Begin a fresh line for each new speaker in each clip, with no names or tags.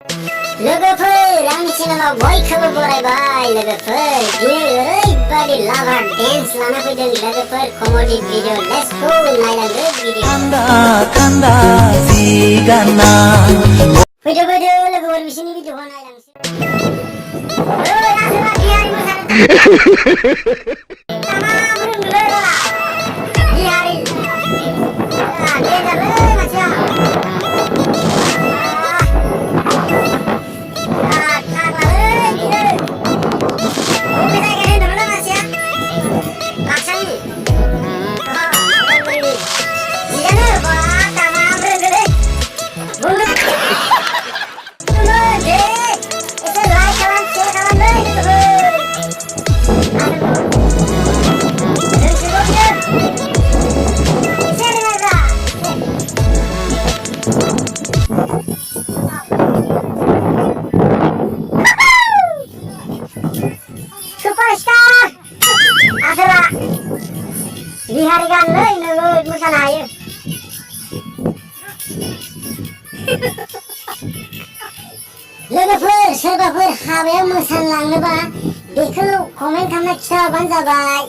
लोगोफोर आंनि चेनेलाव बयखौबो बरायबाय लोगोफोर दिनै ओरैबादि लाभार डेन्स लाना फैदों लोगोफोर comedy video let's go नायलांदो video
खान्दा खान्दा जिगाना
फैदो लोगोफोर बिसिनि भिडिअखौ नायलांसै ओइ आसोला बिहारि मोसानो तमाम रोंलै बिहारि दे जालै मानसिया बिहारि गानलै नोगोद मोसानो हायो लोगोफोर सोरबाफोर हाबायाव मोसानो लांनोबा बेखौ कमेन्ट खालामना खिथाहरबानो जाबाय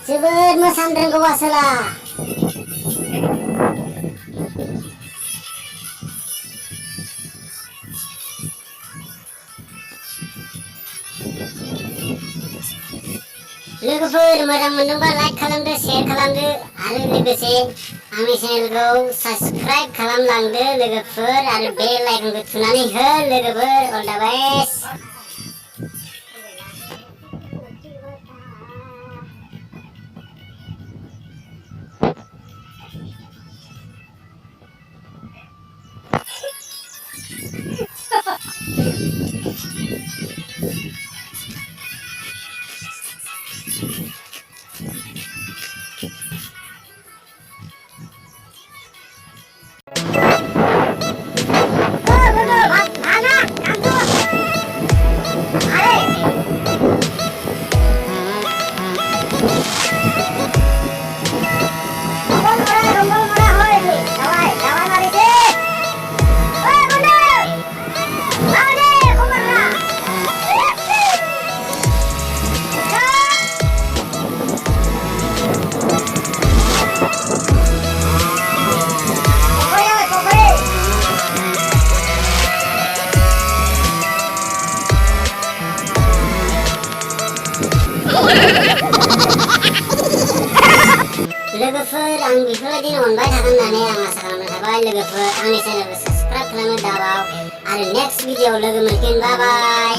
जोबोद मोसानो रोंगौ आसोला लोगोफोर मोजां मोनदोंबा लाइक खालामदो शेयार खालामदो आरो लोगोसे आंनि चेनेलखौ साबस्क्राइब खालामलांदो लोगोफोर आरो बेल आइकनखौ थुनानै हो लोगोफोर अल द बेस्ट लोगोफोर आं बेफोरबायदिनो अनबाय थागोन होननानै आं आसा खालामनाय थाबाय लोगोफोर आंनि चेनेलखौ साबस्क्राइब खालामनो दाबाव आरो नेक्स्ट भिडिअआव लोगो मोनगोन बाय बाय